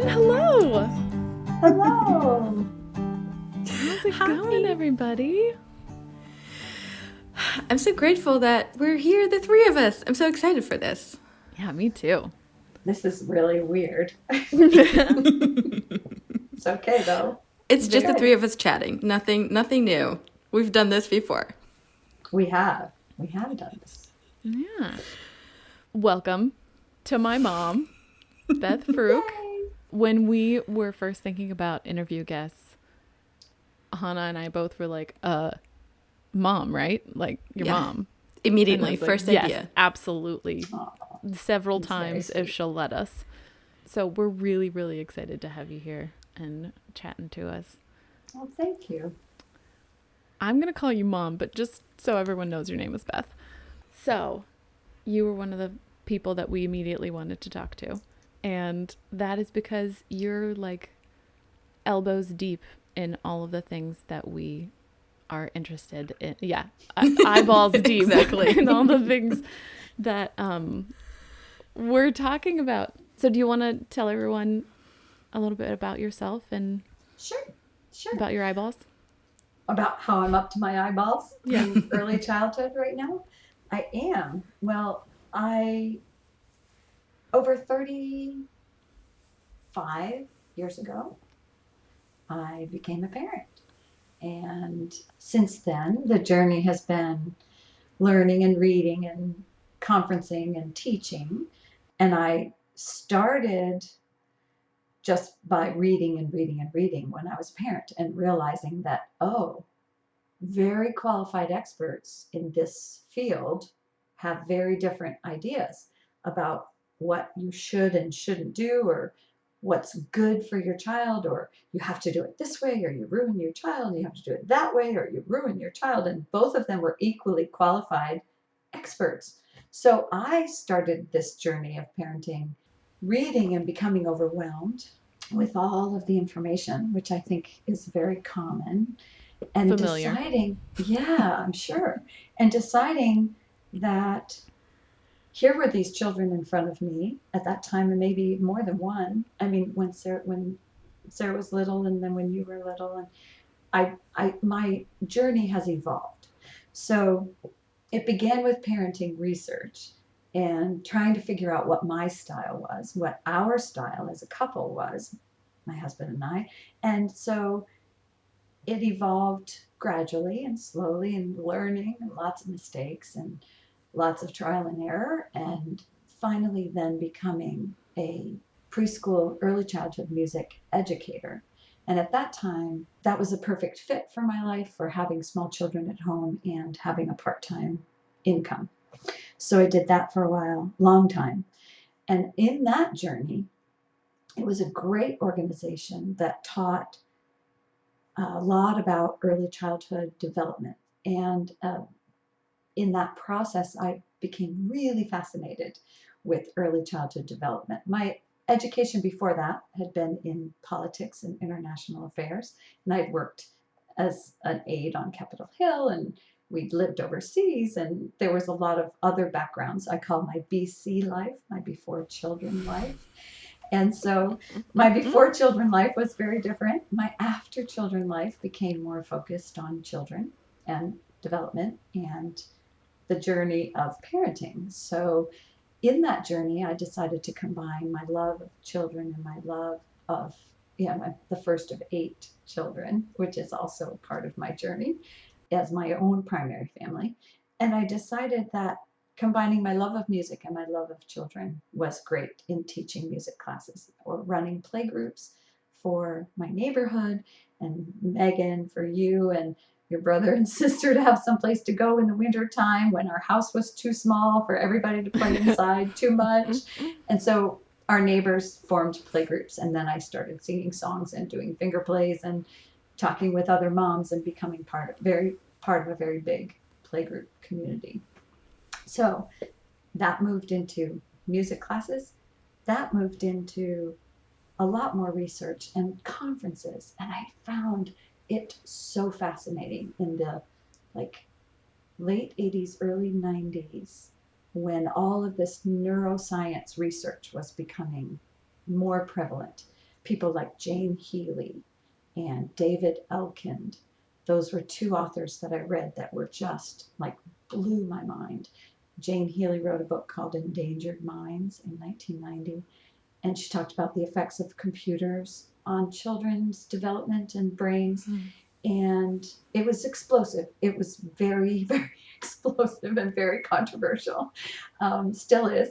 everyone. Hello. Hello. How's it going, everybody? I'm so grateful that we're here, the three of us. I'm so excited for this. Yeah, me too. This is really weird. It's okay, though. It's just the three of us chatting. Nothing new. We've done this before. We have done this. Yeah. Welcome to my mom, Beth Frook. When we were first thinking about interview guests, Hannah and I both were like, mom, right? Like your mom. Immediately, first idea. Yes, absolutely. Aww. Several times if she'll let us. So we're really, really excited to have you here and chatting to us. Well, thank you. I'm going to call you Mom, but just so everyone knows, your name is Beth. So you were one of the people that we immediately wanted to talk to. And that is because you're like elbows deep in all of the things that we are interested in. Yeah, eyeballs deep exactly. in all the things that we're talking about. So do you want to tell everyone a little bit about yourself and Sure. About your eyeballs? About how I'm up to my eyeballs in early childhood right now? I am. Well, over 35 years ago, I became a parent. And since then, the journey has been learning and reading and conferencing and teaching. And I started just by reading when I was a parent and realizing that, very qualified experts in this field have very different ideas about what you should and shouldn't do, or what's good for your child, or you have to do it this way or you ruin your child, and you have to do it that way or you ruin your child. And both of them were equally qualified experts. So I started this journey of parenting, reading and becoming overwhelmed with all of the information, which I think is very common. And familiar. I'm sure. And deciding that here were these children in front of me at that time, and maybe more than one. I mean, when Sarah was little, and then when you were little, and my journey has evolved. So it began with parenting research and trying to figure out what my style was, what our style as a couple was, my husband and I. And so it evolved gradually and slowly, and learning and lots of mistakes and lots of trial and error, and finally then becoming a preschool early childhood music educator. And at that time, that was a perfect fit for my life, for having small children at home and having a part-time income. So I did that for a while, long time. And in that journey, it was a great organization that taught a lot about early childhood development. And in that process, I became really fascinated with early childhood development. My education before that had been in politics and international affairs, and I'd worked as an aide on Capitol Hill, and we'd lived overseas, and there was a lot of other backgrounds I call my BC life, my before children life. And so my before children life was very different. My after children life became more focused on children and development and the journey of parenting. So in that journey, I decided to combine my love of children and my love of the first of 8 children, which is also part of my journey, as my own primary family. And I decided that combining my love of music and my love of children was great in teaching music classes or running play groups for my neighborhood, and Megan, for you and your brother and sister to have someplace to go in the winter time when our house was too small for everybody to play inside too much. And so our neighbors formed play groups, and then I started singing songs and doing finger plays and talking with other moms and becoming part of a very big playgroup community. So that moved into music classes. That moved into a lot more research and conferences. And I found it so fascinating in the late 80s, early 90s, when all of this neuroscience research was becoming more prevalent. people like Jane Healy and David Elkind. Those were two authors that I read that were just like blew my mind. Jane Healy wrote a book called Endangered Minds in 1990, and she talked about the effects of computers on children's development and brains. And it was explosive. It was very, very explosive and very controversial. Still is.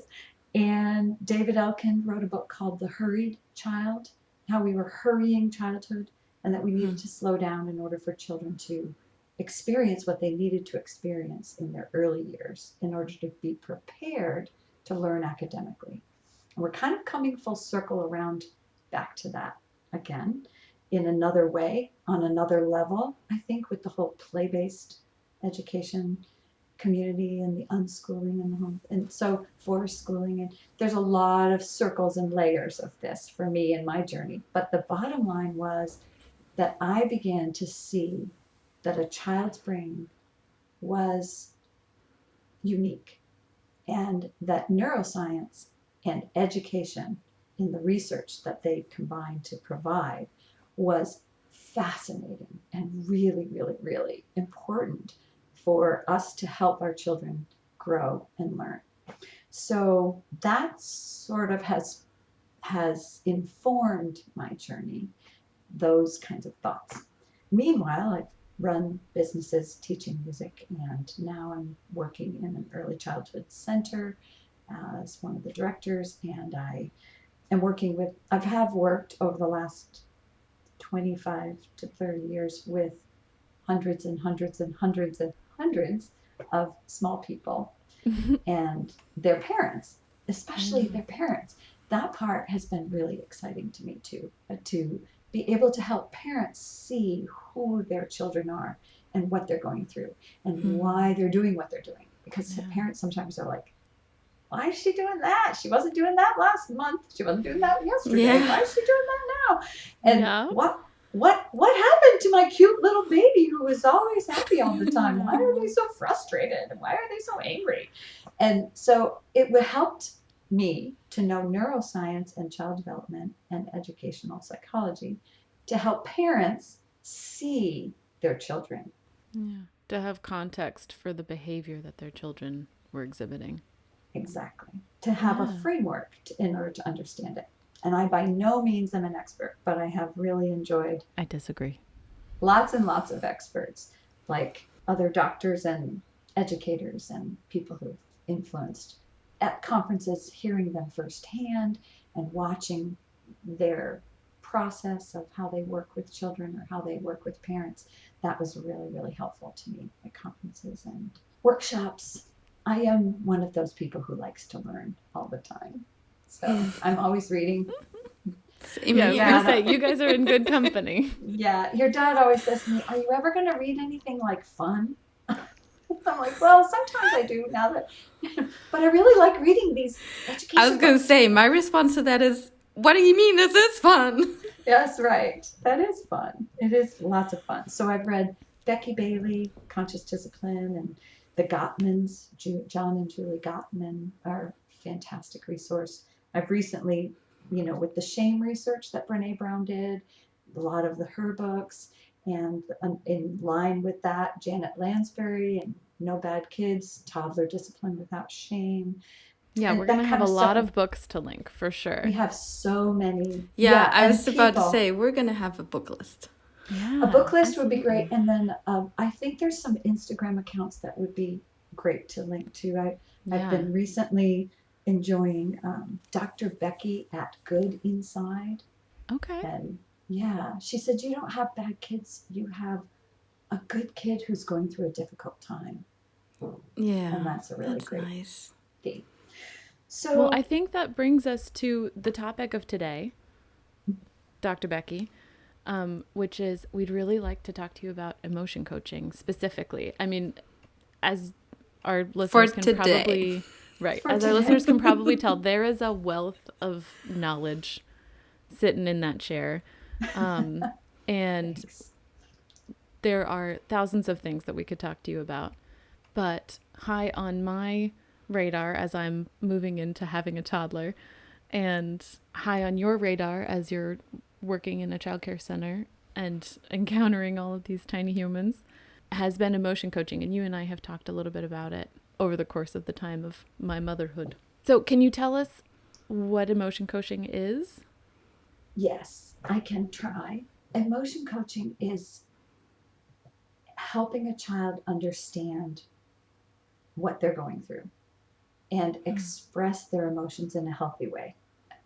And David Elkind wrote a book called The Hurried Child, how we were hurrying childhood and that we needed to slow down in order for children to experience what they needed to experience in their early years in order to be prepared to learn academically. And we're kind of coming full circle around back to that again in another way, on another level, I think, with the whole play-based education community and the unschooling and the home. And so forest schooling, and there's a lot of circles and layers of this for me in my journey. But the bottom line was that I began to see that a child's brain was unique and that neuroscience and education in the research that they combined to provide was fascinating and really, really, really important for us to help our children grow and learn. So that sort of has informed my journey, those kinds of thoughts. Meanwhile, I've run businesses teaching music, and now I'm working in an early childhood center as one of the directors, and I am working with, have worked over the last 25 to 30 years with hundreds and hundreds and hundreds and hundreds of small people and their parents, especially their parents. That part has been really exciting to me too, to be able to help parents see who their children are and what they're going through and why they're doing what they're doing. Because parents sometimes are like, why is she doing that? She wasn't doing that last month. She wasn't doing that yesterday. Yeah. Why is she doing that now? And what happened to my cute little baby who was always happy all the time? Why are they so frustrated? Why are they so angry? And so it helped me to know neuroscience and child development and educational psychology to help parents see their children. Yeah, to have context for the behavior that their children were exhibiting. Exactly. To have a framework in order to understand it. And I by no means am an expert, but I have really enjoyed. I disagree. Lots and lots of experts, like other doctors and educators and people who've influenced at conferences, hearing them firsthand and watching their process of how they work with children or how they work with parents. That was really, really helpful to me at conferences and workshops. I am one of those people who likes to learn all the time. So I'm always reading. Yeah, I was going to say, you guys are in good company. Yeah, your dad always says to me, are you ever going to read anything like fun? I'm like, well, sometimes I do now that, but I really like reading these education I was going to say, my response to that is, what do you mean this is fun? Yes, right. That is fun. It is lots of fun. So I've read Becky Bailey, Conscious Discipline, and the Gottmans, John and Julie Gottman are a fantastic resource. I've recently, with the shame research that Brené Brown did, a lot of her books, and in line with that, Janet Lansbury and No Bad Kids, Toddler Discipline Without Shame. Yeah, and we're going to have a lot stuff. of books to link for sure. We have so many. Yeah, I was about to say, we're going to have a book list. Yeah, a book list would be great. And then I think there's some Instagram accounts that would be great to link to. I've been recently enjoying Dr. Becky at Good Inside. Okay. And yeah, she said, you don't have bad kids. You have a good kid who's going through a difficult time. Yeah. And that's a really great nice thing. So, well, I think that brings us to the topic of today, Dr. Becky, which is we'd really like to talk to you about emotion coaching specifically. I mean, as our listeners can probably our listeners can probably tell, there is a wealth of knowledge sitting in that chair. And thanks. There are thousands of things that we could talk to you about. But high on my radar as I'm moving into having a toddler, and high on your radar as you're working in a childcare center and encountering all of these tiny humans has been emotion coaching. And you and I have talked a little bit about it over the course of the time of my motherhood. So can you tell us what emotion coaching is? Yes, I can try. Emotion coaching is helping a child understand what they're going through and express their emotions in a healthy way.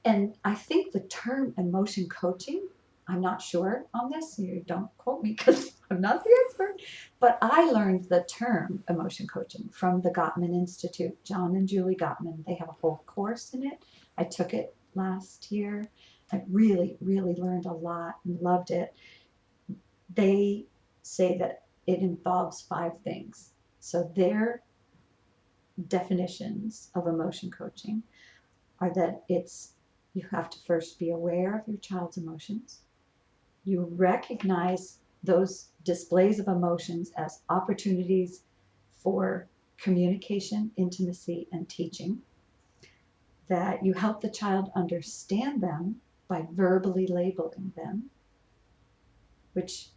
And I think the term emotion coaching, I'm not sure on this, you don't quote me because I'm not the expert, but I learned the term emotion coaching from the Gottman Institute, John and Julie Gottman. They have a whole course in it. I took it last year. I really, really learned a lot and loved it. They say that it involves 5 things. So their definitions of emotion coaching are that you have to first be aware of your child's emotions. You recognize those displays of emotions as opportunities for communication, intimacy, and teaching. That you help the child understand them by verbally labeling them, which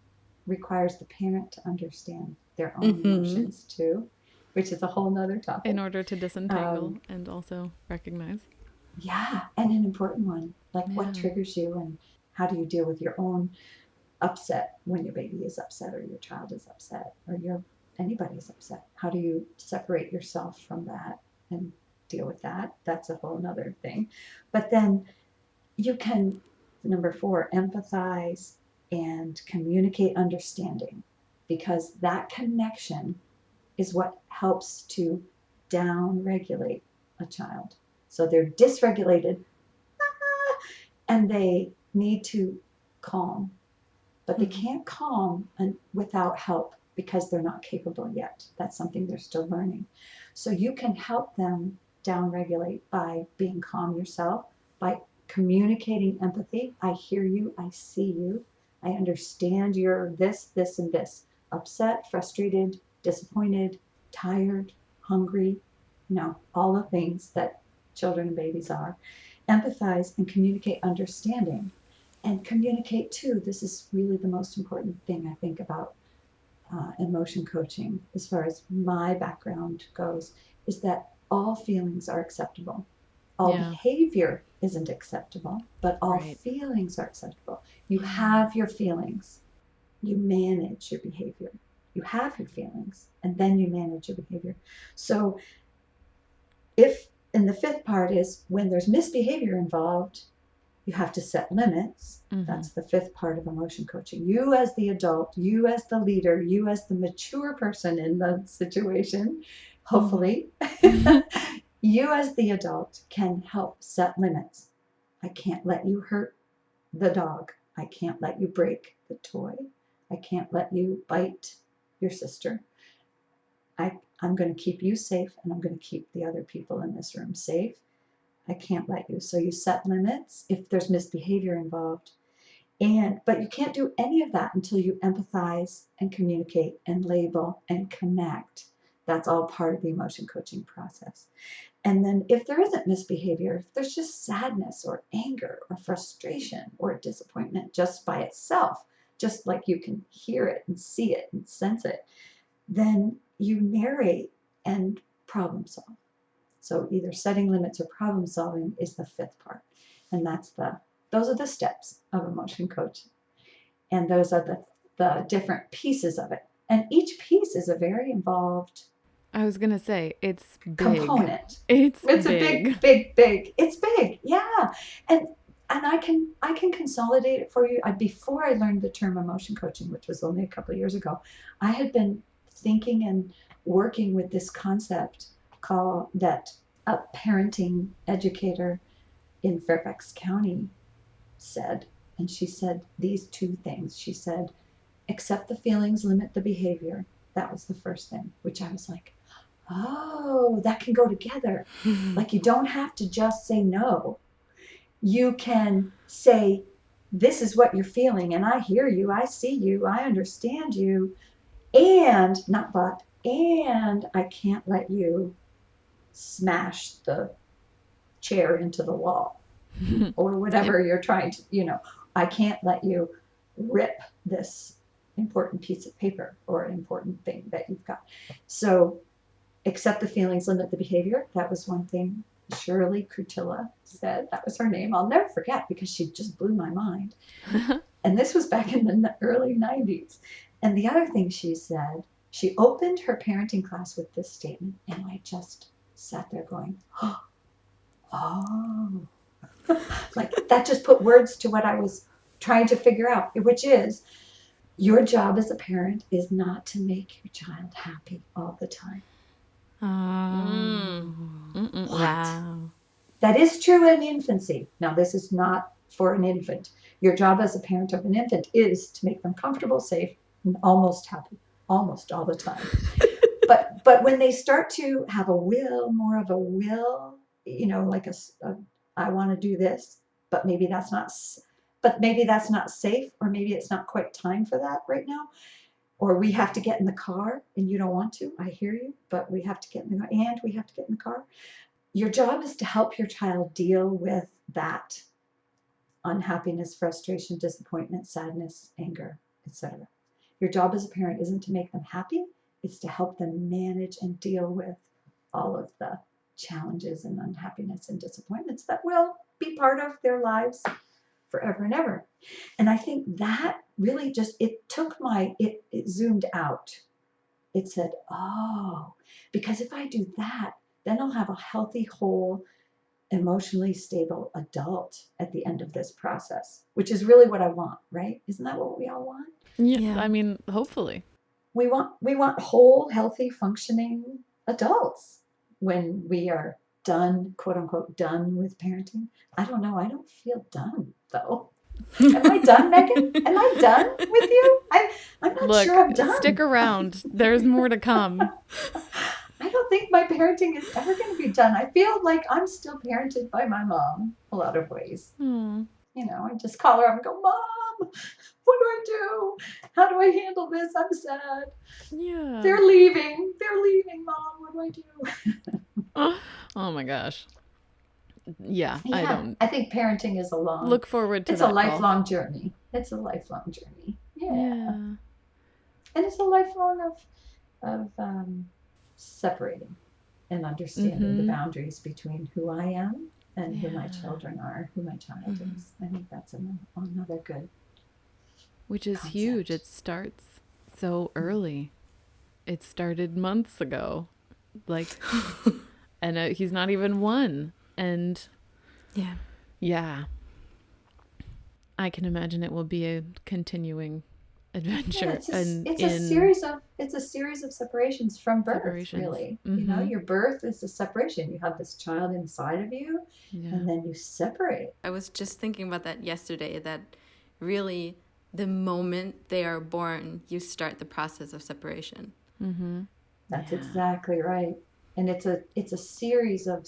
requires the parent to understand their own emotions too, which is a whole nother topic. In order to disentangle and also recognize. Yeah, and an important one, like what triggers you and how do you deal with your own upset when your baby is upset or your child is upset or anybody's upset. How do you separate yourself from that and deal with that? That's a whole nother thing. But then you can, number 4, empathize and communicate understanding, because that connection is what helps to down regulate a child. So they're dysregulated and they need to calm, but they can't calm without help because they're not capable yet. That's something they're still learning. So you can help them down regulate by being calm yourself, by communicating empathy. I hear you, I see you, I understand you're this, this, and this. Upset, frustrated, disappointed, tired, hungry, all the things that children and babies are. Empathize and communicate understanding. And communicate too. This is really the most important thing I think about emotion coaching, as far as my background goes, is that all feelings are acceptable. All behavior isn't acceptable, but all feelings are acceptable. You have your feelings, you manage your behavior. You have your feelings, and then you manage your behavior. So and the 5th part is when there's misbehavior involved, you have to set limits. That's the 5th part of emotion coaching. You as the adult, you as the leader, you as the mature person in the situation, hopefully, you as the adult can help set limits. I can't let you hurt the dog. I can't let you break the toy. I can't let you bite your sister. I'm going to keep you safe, and I'm going to keep the other people in this room safe. I can't let you. So you set limits if there's misbehavior involved. But you can't do any of that until you empathize and communicate and label and connect. That's all part of the emotion coaching process. And then if there isn't misbehavior, if there's just sadness or anger or frustration or disappointment just by itself, just like you can hear it and see it and sense it, then you narrate and problem solve. So either setting limits or problem solving is the 5th part. And those are the steps of emotion coaching. And those are the different pieces of it. And each piece is a very involved, I was going to say, it's big. Component. It's a big. It's big. Yeah. And I can consolidate it for you. Before I learned the term emotion coaching, which was only a couple of years ago, I had been thinking and working with this concept that a parenting educator in Fairfax County said. And she said these 2 things. She said, accept the feelings, limit the behavior. That was the first thing, which I was like, oh, that can go together. Like, you don't have to just say no. You can say, this is what you're feeling, and I hear you, I see you, I understand you, and I can't let you smash the chair into the wall or whatever you're trying to, I can't let you rip this important piece of paper or an important thing that you've got. So accept the feelings, limit the behavior. That was one thing Shirley Crutilla said. That was her name. I'll never forget because she just blew my mind. And this was back in the early 90s. And the other thing she said, she opened her parenting class with this statement, and I just sat there going, oh. Like that just put words to what I was trying to figure out, which is your job as a parent is not to make your child happy all the time. Wow. That is true in infancy. Now, this is not for an infant. Your job as a parent of an infant is to make them comfortable, safe, and almost happy, almost all the time. But when they start to have a will, more of a will, you know, like I want to do this, but maybe that's not safe, or maybe it's not quite time for that right now. Or we have to get in the car and you don't want to. I hear you, but we have to get in the car and we have to get in the car. Your job is to help your child deal with that unhappiness, frustration, disappointment, sadness, anger, etc. Your job as a parent isn't to make them happy. It's to help them manage and deal with all of the challenges and unhappiness and disappointments that will be part of their lives forever and ever. And I think that really just, it zoomed out. It said, oh, because if I do that, then I'll have a healthy, whole, emotionally stable adult at the end of this process, which is really what I want, right? Isn't that what we all want? Yeah. I mean, hopefully. We want whole, healthy, functioning adults when we are done, quote unquote, done with parenting. I don't know. I don't feel done though. Am I done, Megan? Am I done with you? I'm not sure I'm done. Stick around. There's more to come. I don't think my parenting is ever going to be done. I feel like I'm still parented by my mom a lot of ways. You know, I just call her up and go, Mom, what do I do? How do I handle this? I'm sad. Yeah. They're leaving, Mom. What do I do? Oh my gosh. Yeah, I think parenting is look forward to it's that a lifelong journey. It's a lifelong journey. Yeah. And it's a lifelong of separating and understanding the boundaries between who I am and who my children are, who my child is. I think that's another good Which is concept. huge. It starts so early. It started months ago. Like, and he's not even one. And yeah, I can imagine it will be a continuing adventure. It's a series of separations from birth, really. You know, your birth is a separation. You have this child inside of you, and then you separate. I was just thinking about that yesterday, that really the moment they are born, you start the process of separation. That's exactly right. And it's a series of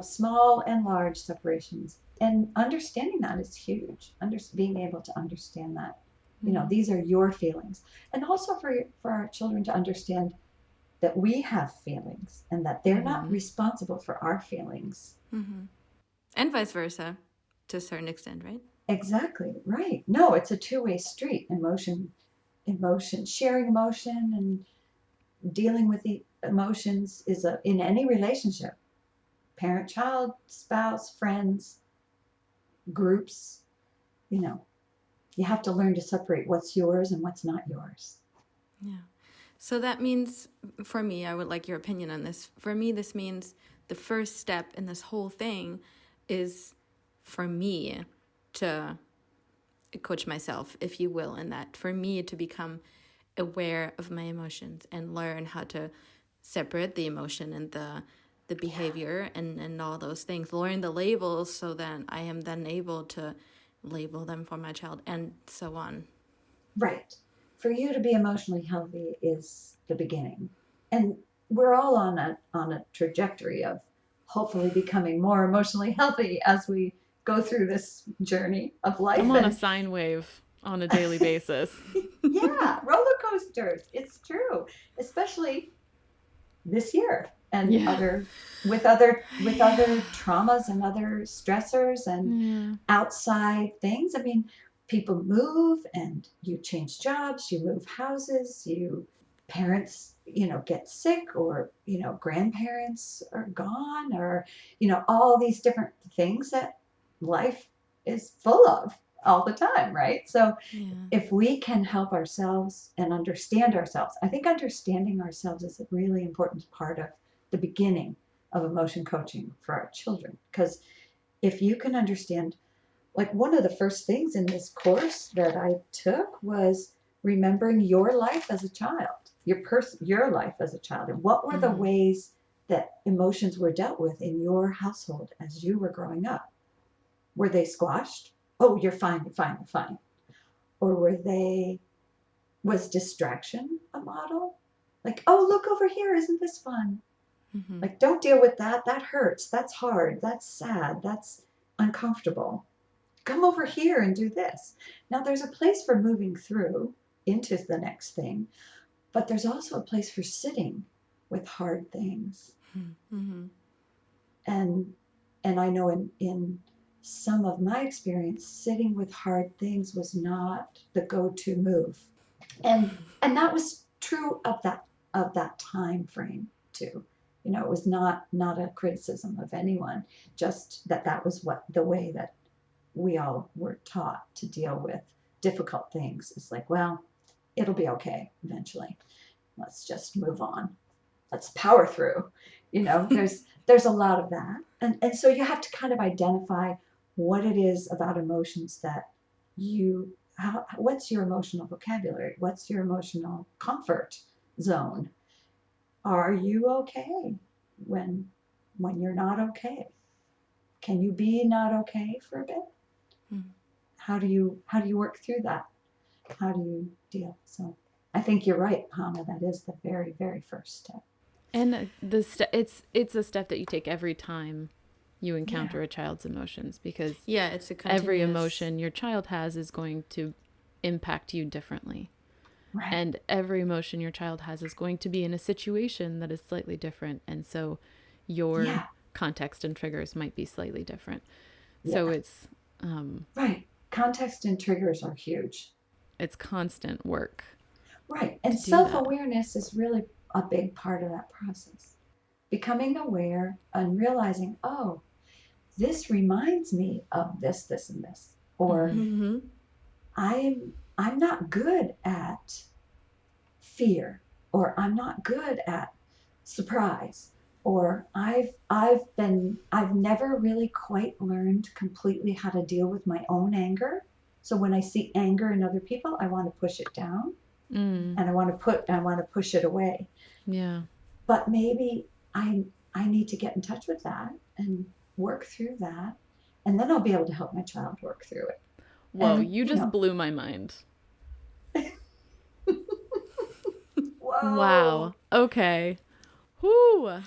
small and large separations. And understanding that is huge. Being able to understand that, you know, these are your feelings. And also for our children to understand that we have feelings and that they're not responsible for our feelings. And vice versa, to a certain extent, right? Exactly, right. No, it's a two-way street. Emotion, sharing emotion and dealing with the emotions is in any relationship. Parent, child, spouse, friends, groups, you know, you have to learn to separate what's yours and what's not yours. Yeah. So that means, for me, I would like your opinion on this. For me, this means the first step in this whole thing is for me to coach myself, if you will, in that. For me to become aware of my emotions and learn how to separate the emotion and the behavior and all those things. Learn the labels so that I am then able to label them for my child and so on. Right. For you to be emotionally healthy is the beginning. And we're all on a trajectory of hopefully becoming more emotionally healthy as we go through this journey of life. I'm on a sine wave on a daily basis. Yeah, roller coasters. It's true, especially this year and other traumas and other stressors and outside things. I mean, people move and you change jobs, you move houses, you parents, get sick, or, grandparents are gone, or, all these different things that life is full of all the time, right? So Yeah. if we can help ourselves and understand ourselves, I think understanding ourselves is a really important part of the beginning of emotion coaching for our children. Because if you can understand, like, one of the first things in this course that I took was remembering your life as a child, your life as a child, and what were the ways that emotions were dealt with in your household as you were growing up. Were they squashed? Oh, you're fine, you're fine, you're fine. Or was distraction a model? Like, oh, look over here, isn't this fun? Like, don't deal with that. That hurts. That's hard. That's sad. That's uncomfortable. Come over here and do this. Now, there's a place for moving through into the next thing, but there's also a place for sitting with hard things. And I know in some of my experience, sitting with hard things was not the go-to move. And that was true of that time frame too. It was not a criticism of anyone, just that was the way that we all were taught to deal with difficult things. It's like, well, it'll be okay eventually. Let's just move on. Let's power through. There's a lot of that. And so you have to kind of identify what it is about emotions that what's your emotional vocabulary? What's your emotional comfort zone? Are you okay when you're not okay? Can you be not okay for a bit? How do you work through that? How do you deal? So I think you're right, Hannah. That is the very, very first step. And it's a step that you take every time you encounter a child's emotions, because it's a every emotion your child has is going to impact you differently. Right. And every emotion your child has is going to be in a situation that is slightly different. And so your context and triggers might be slightly different. Yeah. So it's... right. Context and triggers are huge. It's constant work. Right. And self-awareness is really a big part of that process. Becoming aware and realizing, oh, this reminds me of this, this, and this. Or I'm not good at fear, or I'm not good at surprise, or I've never really quite learned completely how to deal with my own anger. So when I see anger in other people, I want to push it down, and I want to push it away. Yeah. But maybe I need to get in touch with that and work through that, and then I'll be able to help my child work through it. Whoa, you just blew my mind. Whoa. Wow. Okay. Whoo.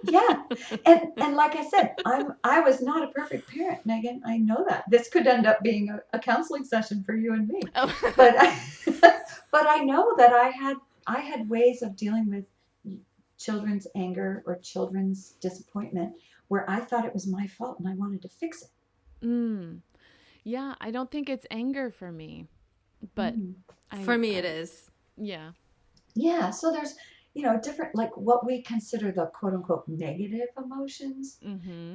Yeah. And like I said, I was not a perfect parent, Megan. I know that. This could end up being a counseling session for you and me. Oh. But I know that I had ways of dealing with children's anger or children's disappointment where I thought it was my fault and I wanted to fix it. Yeah, I don't think it's anger for me, but for me it is. Yeah. Yeah. So there's, different, like what we consider the quote unquote negative emotions.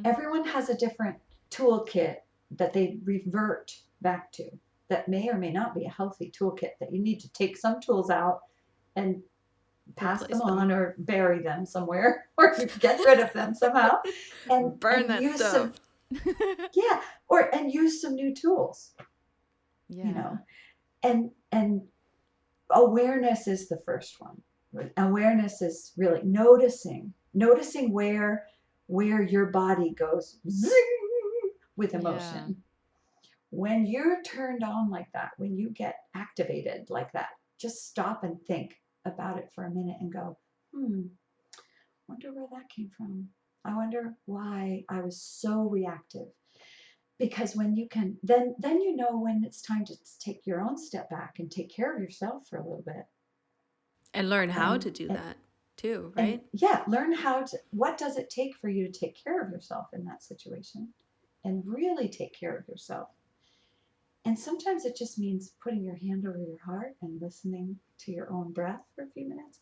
Everyone has a different toolkit that they revert back to that may or may not be a healthy toolkit, that you need to take some tools out and pass them on or bury them somewhere or get rid of them somehow and burn that use stuff. And use some new tools. And awareness is the first one. Awareness is really noticing where your body goes zing with emotion. When you're turned on like that, when you get activated like that, just stop and think about it for a minute and go, wonder where that came from. I wonder why I was so reactive. Because when you can, then you know when it's time to take your own step back and take care of yourself for a little bit. And learn how to do that. too, And right? yeah, learn what does it take for you to take care of yourself in that situation and really take care of yourself. And sometimes it just means putting your hand over your heart and listening to your own breath for a few minutes.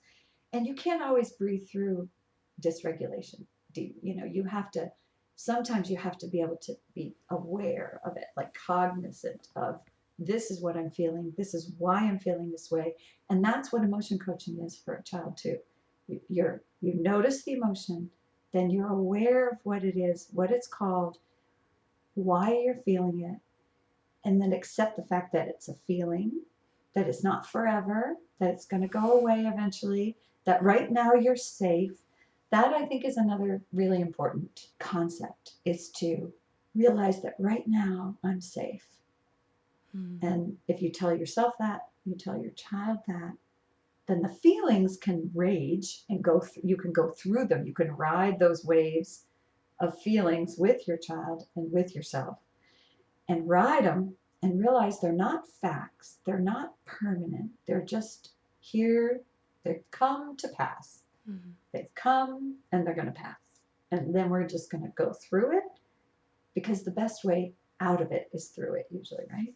And you can't always breathe through dysregulation. You have to, sometimes you have to be able to be aware of it, like cognizant of, this is what I'm feeling, this is why I'm feeling this way. And that's what emotion coaching is for a child too. You notice the emotion, then you're aware of what it is, what it's called, why you're feeling it, and then accept the fact that it's a feeling, that it's not forever, that it's going to go away eventually, that right now you're safe. That, I think, is another really important concept, is to realize that right now I'm safe. And if you tell yourself that, you tell your child that, then the feelings can rage and you can go through them. You can ride those waves of feelings with your child and with yourself, and ride them and realize they're not facts. They're not permanent. They're just here. They've come to pass. Mm-hmm. They've come and they're going to pass. And then we're just going to go through it, because the best way out of it is through it usually, right?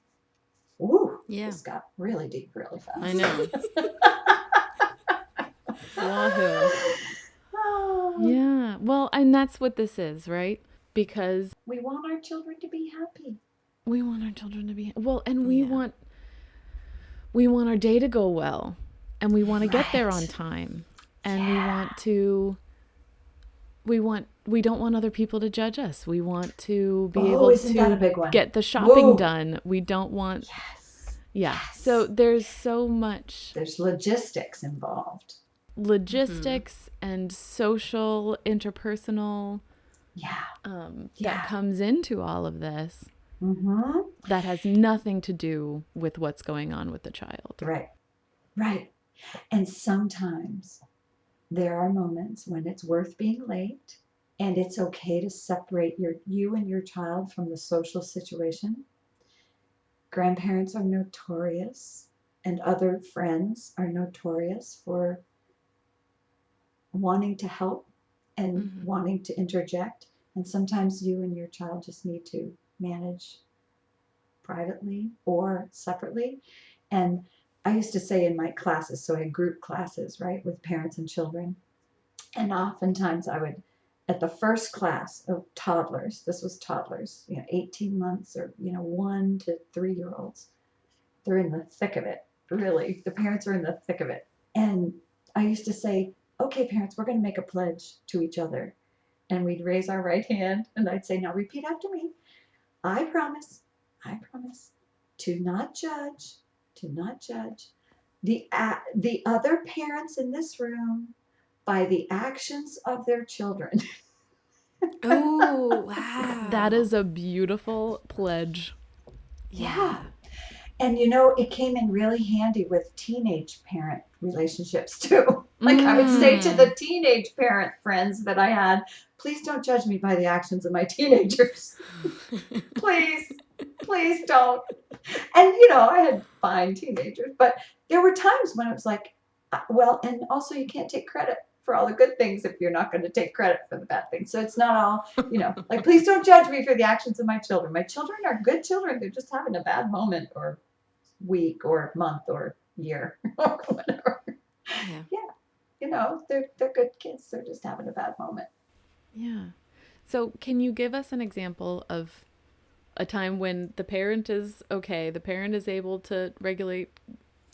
Ooh, Yeah. This got really deep really fast. I know. Wahoo. Oh. Yeah. Well, and that's what this is, right? Because We want our children to be happy. we want our children to be well, and we want our day to go well, and we want to get there on time, and we don't want other people to judge us. We want to be able isn't that a to big one? get the shopping Whoa. done. We don't want Yes. Yeah. Yes. So there's so much There's logistics involved. logistics and social, interpersonal that comes into all of this. Mm-hmm. That has nothing to do with what's going on with the child. Right. And sometimes there are moments when it's worth being late, and it's okay to separate you and your child from the social situation. Grandparents are notorious, and other friends are notorious for wanting to help and wanting to interject. And sometimes you and your child just need to manage privately or separately. And I used to say in my classes, so I had group classes, right, with parents and children. And oftentimes I would, at the first class of toddlers, this was toddlers, 18 months or, 1 to 3 year olds, they're in the thick of it, really. The parents are in the thick of it. And I used to say, okay, parents, we're going to make a pledge to each other. And we'd raise our right hand, and I'd say, now repeat after me. I promise to not judge the other parents in this room by the actions of their children. Oh, wow. That is a beautiful pledge. Yeah. And it came in really handy with teenage parent relationships too. I would say to the teenage parent friends that I had, please don't judge me by the actions of my teenagers. Please don't. And, I had fine teenagers, but there were times when it was like, well, and also you can't take credit for all the good things if you're not going to take credit for the bad things. So it's not all, like, please don't judge me for the actions of my children. My children are good children. They're just having a bad moment or week or month or year or whatever. They're good kids. They're just having a bad moment. Yeah. So can you give us an example of a time when the parent is okay, the parent is able to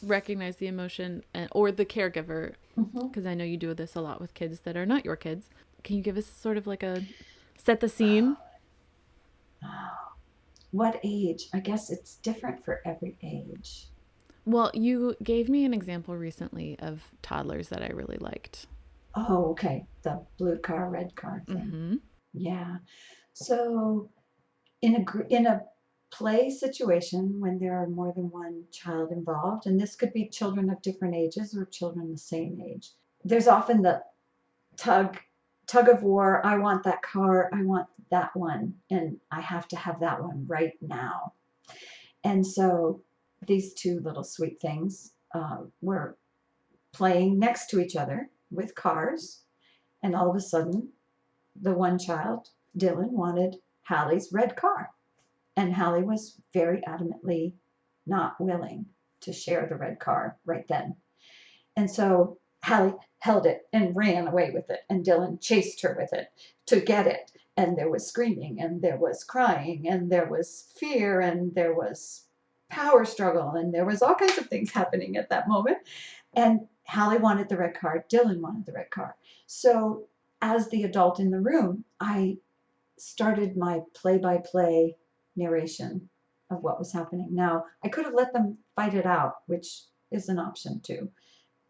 recognize the emotion, or the caregiver, because I know you do this a lot with kids that are not your kids. Can you give us sort of like set the scene? What age? I guess it's different for every age. Well, you gave me an example recently of toddlers that I really liked. Oh, okay. The blue car, red car thing. Mm-hmm. Yeah. So in a play situation when there are more than one child involved, and this could be children of different ages or children the same age, there's often the tug of war. I want that car. I want that one. And I have to have that one right now. And so these two little sweet things were playing next to each other. with cars. And all of a sudden, the one child, Dylan, wanted Hallie's red car. And Hallie was very adamantly not willing to share the red car right then. And so Hallie held it and ran away with it. And Dylan chased her with it to get it. And there was screaming, and there was crying, and there was fear, and there was power struggle, and there was all kinds of things happening at that moment. And Hallie wanted the red car. Dylan wanted the red car. So as the adult in the room, I started my play-by-play narration of what was happening. Now, I could have let them fight it out, which is an option too.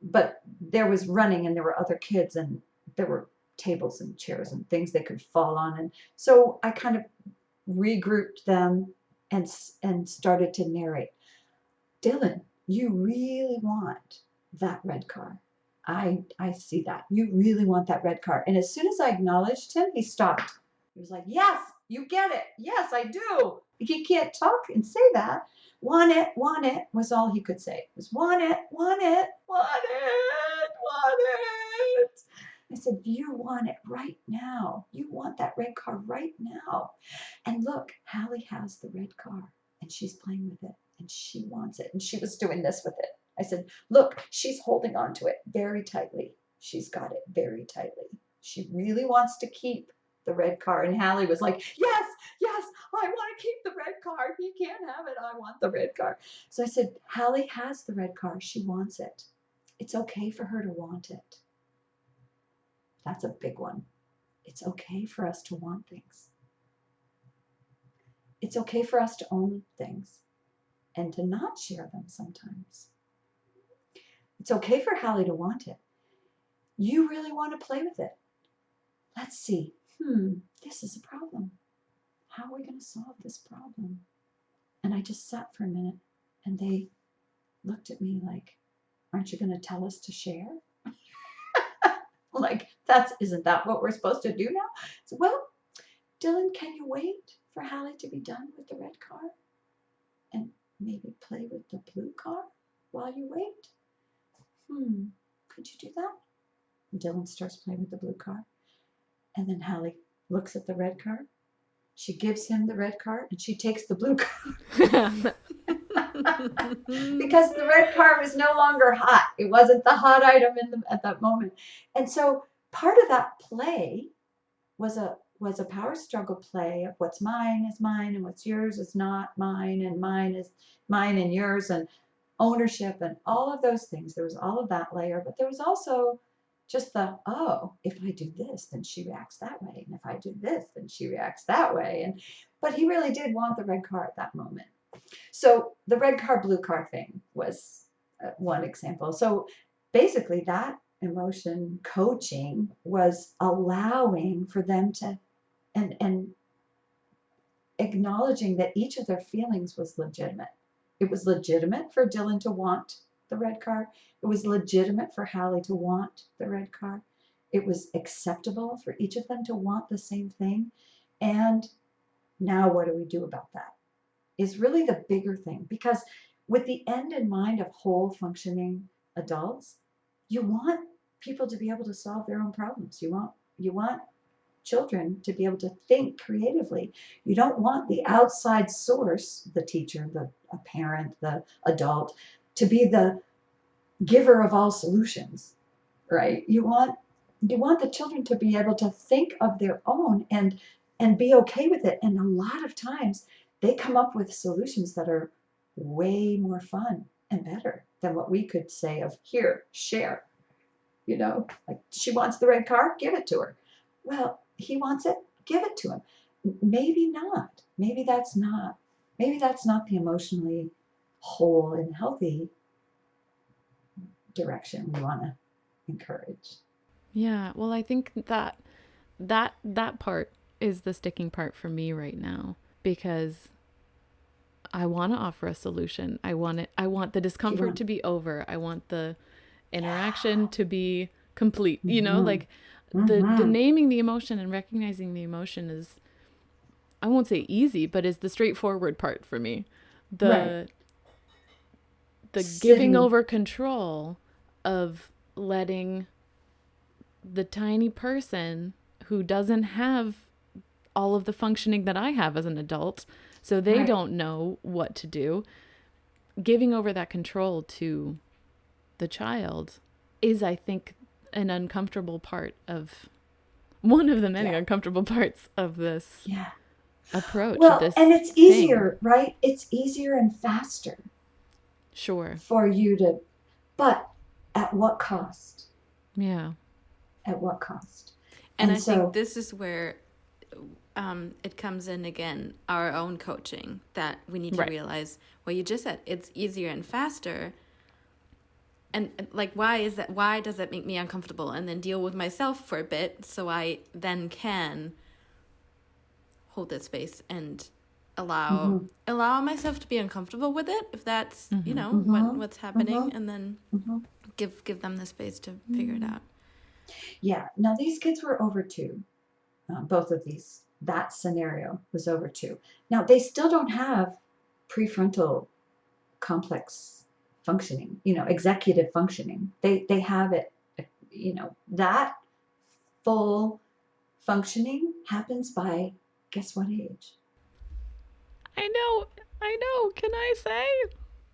But there was running, and there were other kids, and there were tables and chairs and things they could fall on. And so I kind of regrouped them and started to narrate. Dylan, you really want that red car. I see that. You really want that red car. And as soon as I acknowledged him, he stopped. He was like, yes, you get it. Yes, I do. He can't talk and say that. Want it was all he could say. It was want it, want it, want it, want it. I said, you want it right now. You want that red car right now. And look, Hallie has the red car, and she's playing with it, and she wants it. And she was doing this with it. I said, look, she's holding on to it very tightly. She's got it very tightly. She really wants to keep the red car. And Hallie was like, yes, I want to keep the red car. He can't have it. I want the red car. So I said, Hallie has the red car. She wants it. It's okay for her to want it. That's a big one. It's okay for us to want things. It's okay for us to own things and to not share them sometimes. It's okay for Hallie to want it. You really want to play with it. Let's see. This is a problem. How are we going to solve this problem? And I just sat for a minute, and they looked at me like, aren't you going to tell us to share? Like, isn't that what we're supposed to do now? So, well, Dylan, can you wait for Hallie to be done with the red car? And maybe play with the blue car while you wait? Could you do that? And Dylan starts playing with the blue car. And then Hallie looks at the red car. She gives him the red car, and she takes the blue car. Because the red car was no longer hot. It wasn't the hot item at that moment. And so part of that play was a power struggle play of what's mine is mine, and what's yours is not mine, and mine is mine and yours, and ownership and all of those things. There was all of that layer, but there was also just if I do this, then she reacts that way. And if I do this, then she reacts that way. But he really did want the red car at that moment. So the red car, blue car thing was one example. So basically that emotion coaching was allowing for them to, and acknowledging that each of their feelings was legitimate. It was legitimate for Dylan to want the red car. It was legitimate for Hallie to want the red car. It was acceptable for each of them to want the same thing. And now what do we do about that? Is really the bigger thing. Because with the end in mind of whole functioning adults, you want people to be able to solve their own problems. You want children to be able to think creatively. You don't want the outside source, the teacher, a parent, the adult, to be the giver of all solutions, right? You want the children to be able to think of their own and be okay with it. And a lot of times they come up with solutions that are way more fun and better than what we could say of here, share. Like she wants the red car, give it to her. Well, he wants it, give it to him. Maybe not. Maybe that's not the emotionally whole and healthy direction we want to encourage. Yeah, well, I think that part is the sticking part for me right now, because I want to offer a solution. I want the discomfort to be over. I want the interaction to be complete. Like the naming the emotion and recognizing the emotion is, I won't say easy, but is the straightforward part for me. The giving over control of letting the tiny person who doesn't have all of the functioning that I have as an adult, so they Right. don't know what to do. Giving over that control to the child is, I think, an uncomfortable part of one of the many Yeah. uncomfortable parts of this Yeah. approach, Well, this and it's thing. easier, right? It's easier and faster Sure. for you to, but at what cost? Yeah. At what cost? And I so, think this is where it comes in again, our own coaching, that we need to Right. realize what you just said. It's easier and faster. And like, why is that? Why does that make me uncomfortable? And then deal with myself for a bit, so I then can hold that space and allow myself to be uncomfortable with it, if that's you know what's happening, and then give them the space to figure it out. Yeah. Now these kids were over 2. Both of these. That scenario was over 2. Now they still don't have prefrontal complex functioning, executive functioning. They have it, that full functioning happens by, guess what age? I know. Can I say?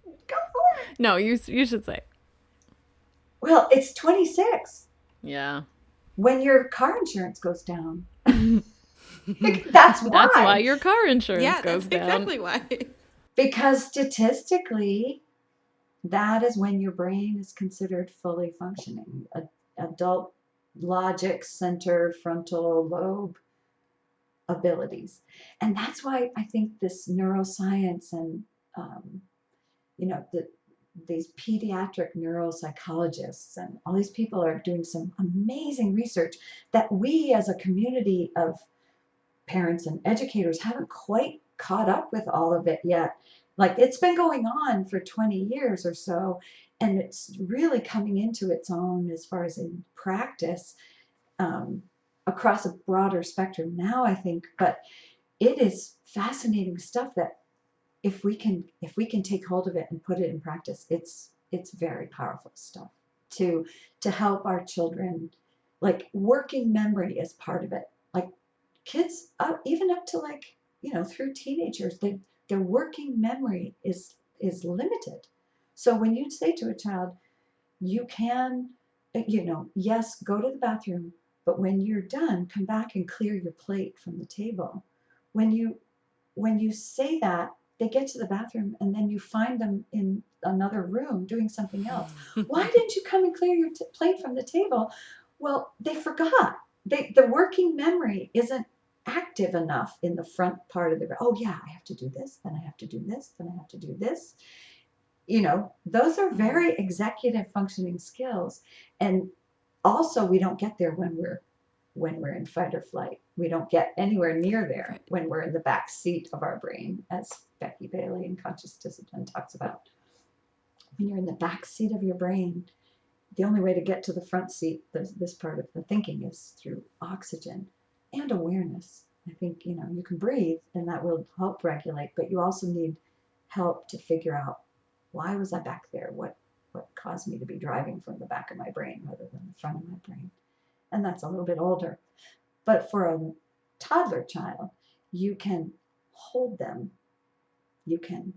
Go for it. No, you should say. Well, it's 26 Yeah. when your car insurance goes down. That's why. That's why your car insurance goes that's down. exactly why. Because statistically, that is when your brain is considered fully functioning. Adult logic, center, frontal lobe abilities. And that's why I think this neuroscience and, these pediatric neuropsychologists and all these people are doing some amazing research that we as a community of parents and educators haven't quite caught up with all of it yet. Like, it's been going on for 20 years or so, and it's really coming into its own as far as in practice, across a broader spectrum now, I think. But it is fascinating stuff that if we can take hold of it and put it in practice, it's very powerful stuff to help our children. Like, working memory is part of it. Like, kids even up to, like, through teenagers, their working memory is limited. So when you say to a child, you can, yes, go to the bathroom, but when you're done, come back and clear your plate from the table. When you say that, they get to the bathroom and then you find them in another room doing something else. Why didn't you come and clear your plate from the table? Well, they forgot. The working memory isn't active enough in the front part of the, oh yeah, I have to do this, then I have to do this, then I have to do this. Those are very executive functioning skills. And also, we don't get there when we're in fight or flight. We don't get anywhere near there when we're in the back seat of our brain, as Becky Bailey in Conscious Discipline talks about. When you're in the back seat of your brain, the only way to get to the front seat, this part of the thinking, is through oxygen and awareness. I think, you can breathe and that will help regulate, but you also need help to figure out, why was I back there? What caused me to be driving from the back of my brain rather than the front of my brain? And that's a little bit older. But for a toddler child, you can hold them. You can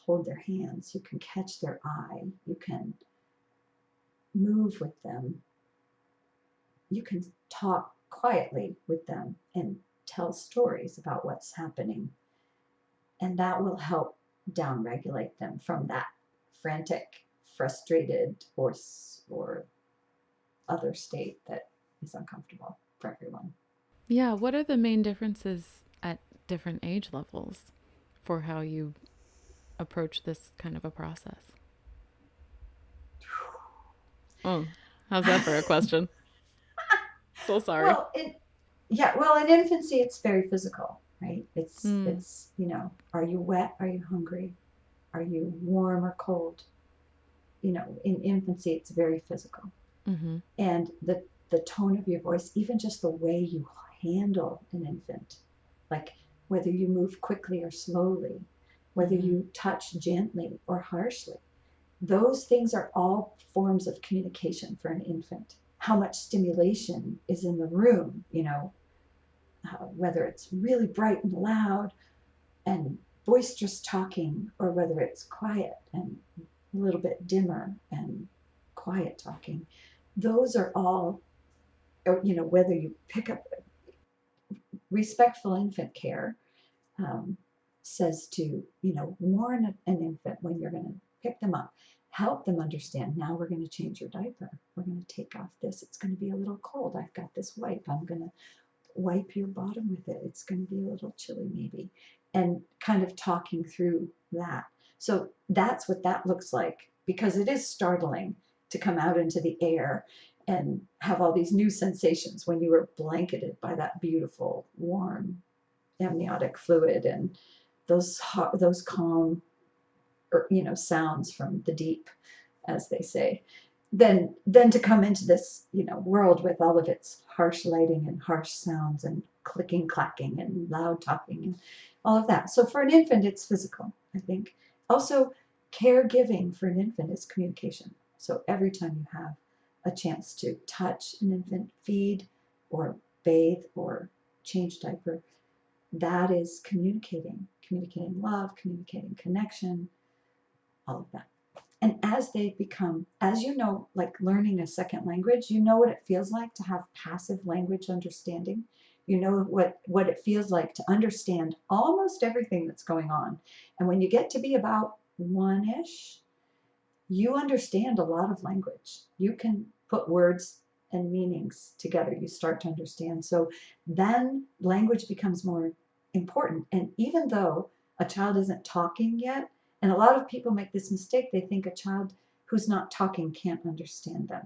hold their hands. You can catch their eye. You can move with them. You can talk quietly with them and tell stories about what's happening. And that will help downregulate them from that frantic, frustrated, or other state that is uncomfortable for everyone. Yeah, what are the main differences at different age levels for how you approach this kind of a process? Oh, how's that for a question? So sorry. Well, in infancy, it's very physical, right? It's are you wet? Are you hungry? Are you warm or cold? In infancy, it's very physical. Mm-hmm. And the tone of your voice, even just the way you handle an infant, like whether you move quickly or slowly, whether you touch gently or harshly, those things are all forms of communication for an infant. how much stimulation is in the room, whether it's really bright and loud and boisterous talking, or whether it's quiet and a little bit dimmer and quiet talking. Those are all, whether you pick up respectful infant care, says to, warn an infant when you're going to pick them up, help them understand, now we're going to change your diaper. We're going to take off this. It's going to be a little cold. I've got this wipe. I'm going to wipe your bottom with it. It's going to be a little chilly maybe. And kind of talking through that. So that's what that looks like, because it is startling to come out into the air and have all these new sensations when you were blanketed by that beautiful, warm amniotic fluid and those calm, sounds from the deep, as they say. Then to come into this, world with all of its harsh lighting and harsh sounds and clicking, clacking, and loud talking and all of that. So for an infant, it's physical, I think. Also, caregiving for an infant is communication. So every time you have a chance to touch an infant, feed or bathe or change diaper, that is communicating love, communicating connection, all of that. And as they become, like learning a second language, what it feels like to have passive language understanding. You know what it feels like to understand almost everything that's going on. And when you get to be about one-ish, you understand a lot of language. You can put words and meanings together. You start to understand. So then language becomes more important. And even though a child isn't talking yet, and a lot of people make this mistake, they think a child who's not talking can't understand them.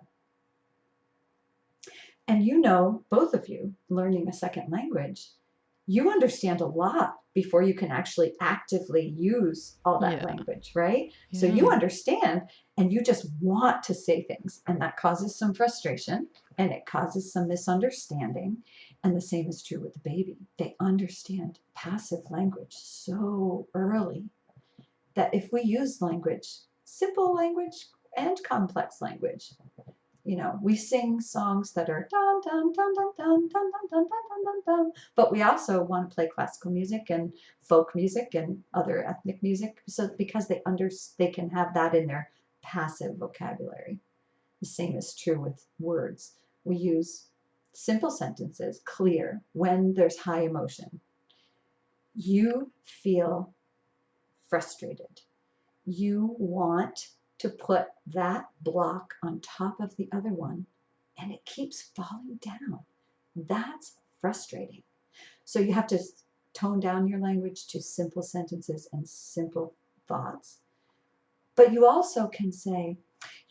And both of you, learning a second language, you understand a lot before you can actually actively use all that language, right? Yeah. So you understand and you just want to say things, and that causes some frustration and it causes some misunderstanding. And the same is true with the baby. They understand passive language so early that if we use language, simple language and complex language, we sing songs that are dun dun dun dun dun dun dun dun dun dun dun, but we also want to play classical music and folk music and other ethnic music, so because they can have that in their passive vocabulary. The same is true with words. We use simple sentences, clear, when there's high emotion. You feel frustrated. You want to put that block on top of the other one, and it keeps falling down. That's frustrating. So you have to tone down your language to simple sentences and simple thoughts. But you also can say,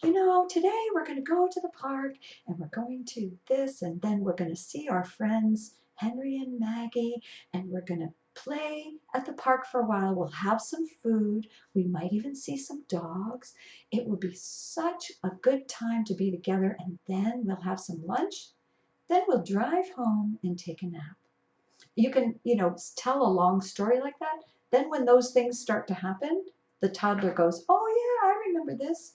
today we're going to go to the park and we're going to this, and then we're going to see our friends Henry and Maggie, and we're going to play at the park for a while. We'll have some food. We might even see some dogs. It will be such a good time to be together, and then we'll have some lunch. Then we'll drive home and take a nap. You can, tell a long story like that. Then when those things start to happen, the toddler goes, oh yeah, I remember this.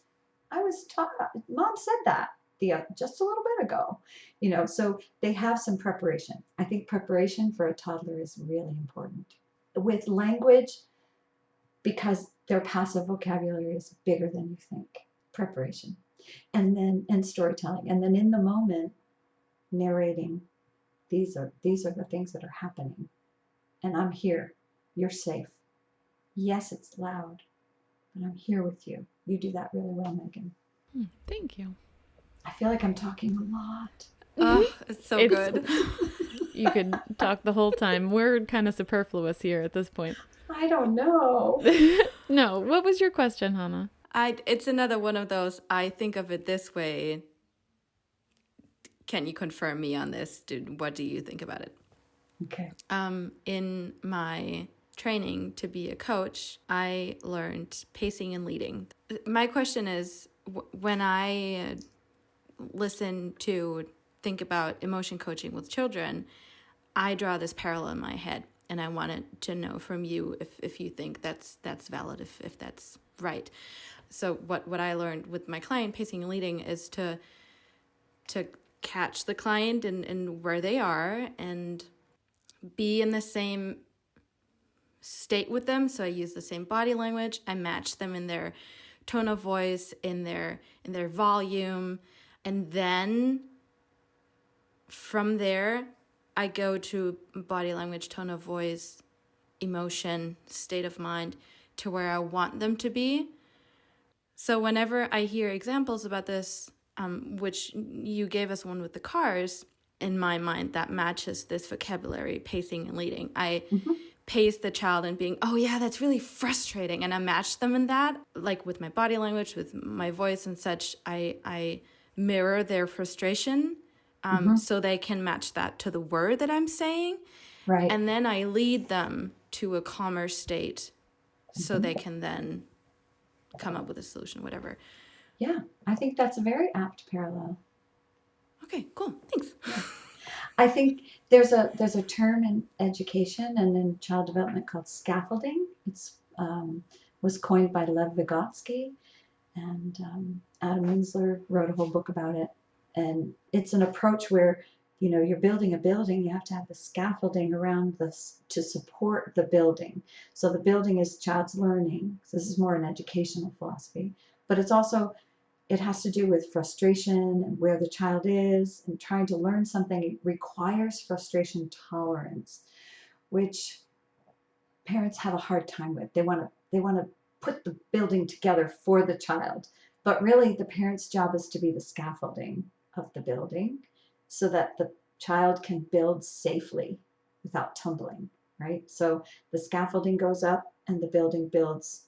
I was taught, Mom said that just a little bit ago, so they have some preparation. I think preparation for a toddler is really important. With language, because their passive vocabulary is bigger than you think, preparation. And storytelling. And then in the moment, narrating, these are the things that are happening. And I'm here. You're safe. Yes, it's loud, but I'm here with you. You do that really well, Megan. Thank you. I feel like I'm talking a lot. Oh, it's so good. You could talk the whole time. We're kind of superfluous here at this point. I don't know. No. What was your question, Hannah? It's another one of those, I think of it this way. Can you confirm me on this? What do you think about it? Okay. In my training to be a coach, I learned pacing and leading. My question is, when I think about emotion coaching with children, I draw this parallel in my head, and I wanted to know from you if you think that's valid, if that's right. So what I learned with my client, pacing and leading, is to to catch the client and where they are and be in the same state with them. So I use the same body language. I match them in their tone of voice, in their volume, and then from there I go to body language, tone of voice, emotion, state of mind to where I want them to be. So whenever I hear examples about this, which you gave us one with the cars, in my mind that matches this vocabulary, pacing and leading. I pace the child and being, oh yeah, that's really frustrating. And I match them in that, like with my body language, with my voice and such. I mirror their frustration so they can match that to the word that I'm saying. Right. And then I lead them to a calmer state so they can then come up with a solution, whatever. Yeah, I think that's a very apt parallel. Okay, cool. Thanks. Yeah. I think there's a term in education and in child development called scaffolding. It's was coined by Lev Vygotsky, and Adam Winsler wrote a whole book about it. And it's an approach where, you know, you're building a building, you have to have the scaffolding around this to support the building. So the building is child's learning. So this is more an educational philosophy, but it's also, it has to do with frustration and where the child is and trying to learn something. It requires frustration tolerance, which parents have a hard time with. They want to put the building together for the child, but really the parent's job is to be the scaffolding of the building so that the child can build safely without tumbling, right? So the scaffolding goes up and the building builds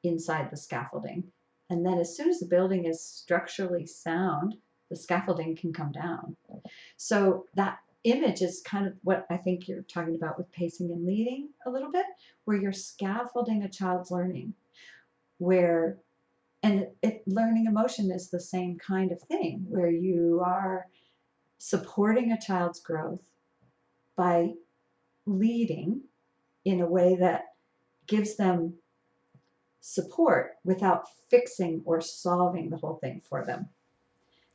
inside the scaffolding. And then as soon as the building is structurally sound, the scaffolding can come down. So that image is kind of what I think you're talking about with pacing and leading a little bit, where you're scaffolding a child's learning, where, and learning emotion is the same kind of thing, where you are supporting a child's growth by leading in a way that gives them support without fixing or solving the whole thing for them.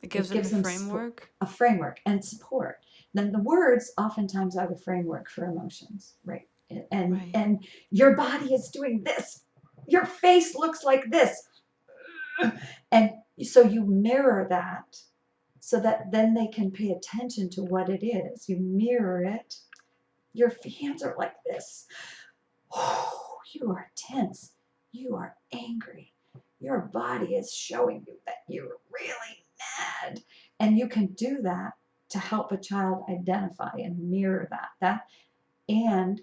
It gives them a framework. A framework and support. Then the words oftentimes are the framework for emotions, right? And your body is doing this. Your face looks like this. And so you mirror that so that then they can pay attention to what it is. You mirror it. Your hands are like this. Oh, you are tense. You are angry. Your body is showing you that you're really mad. And you can do that to help a child identify and mirror that. And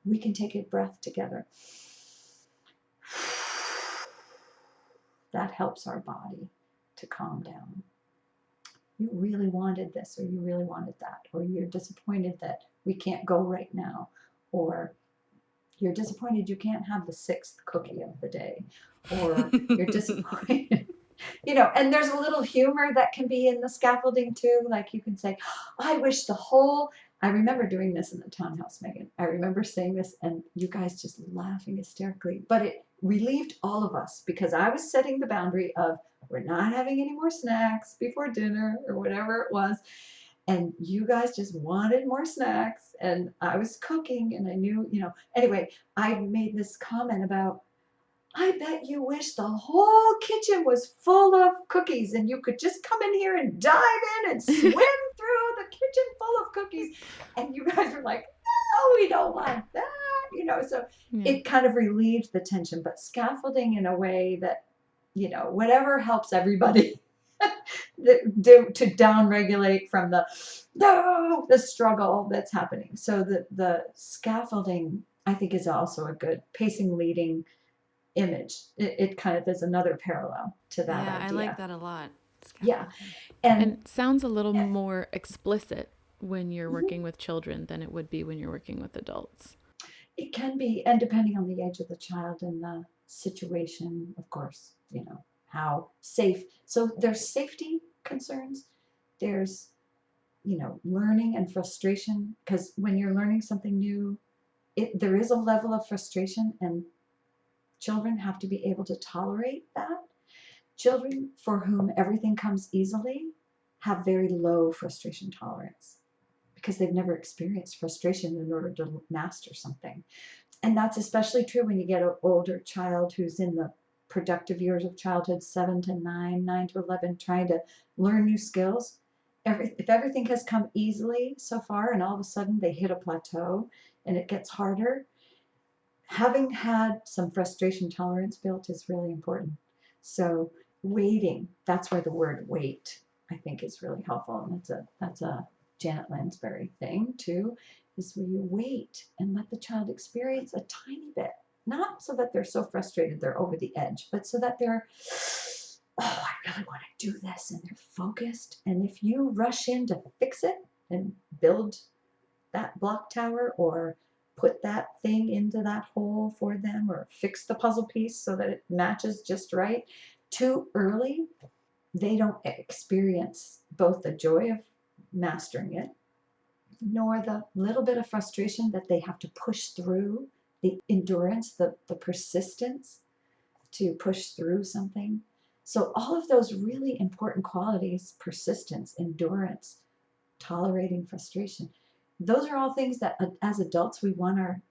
we can take a breath together. That helps our body to calm down. You really wanted this, or you really wanted that, or you're disappointed that we can't go right now, or you're disappointed you can't have the 6th cookie of the day, or you're disappointed. You know, and there's a little humor that can be in the scaffolding too. Like you can say, I remember doing this in the townhouse, Megan. I remember saying this and you guys just laughing hysterically, but it relieved all of us because I was setting the boundary of we're not having any more snacks before dinner or whatever it was. And you guys just wanted more snacks and I was cooking and I knew, you know, anyway, I made this comment about, I bet you wish the whole kitchen was full of cookies and you could just come in here and dive in and swim through the kitchen full of cookies. And you guys were like, no, we don't want that. You know, so it kind of relieved the tension, but scaffolding in a way that, you know, whatever helps everybody to down-regulate from the struggle that's happening. So the scaffolding, I think, is also a good pacing, leading image. It kind of is another parallel to that idea. I like that a lot. Yeah. And it sounds a little more explicit when you're working with children than it would be when you're working with adults. It can be, and depending on the age of the child and the situation, of course, you know, how safe. So there's safety concerns. There's, you know, learning and frustration, because when you're learning something new, there is a level of frustration, and children have to be able to tolerate that. Children for whom everything comes easily have very low frustration tolerance because they've never experienced frustration in order to master something. And that's especially true when you get an older child who's in the productive years of childhood, 7 to 9, 9 to 11, trying to learn new skills. If everything has come easily so far and all of a sudden they hit a plateau and it gets harder, having had some frustration tolerance built is really important. So waiting, that's where the word wait, I think, is really helpful. And that's a Janet Lansbury thing too, is where you wait and let the child experience a tiny bit, not so that they're so frustrated they're over the edge, but so that they're, oh, I really want to do this, and they're focused. And if you rush in to fix it and build that block tower or put that thing into that hole for them or fix the puzzle piece so that it matches just right too early, they don't experience both the joy of mastering it nor the little bit of frustration that they have to push through, the endurance, the persistence to push through something. So all of those really important qualities, persistence, endurance, tolerating frustration, those are all things that as adults we want our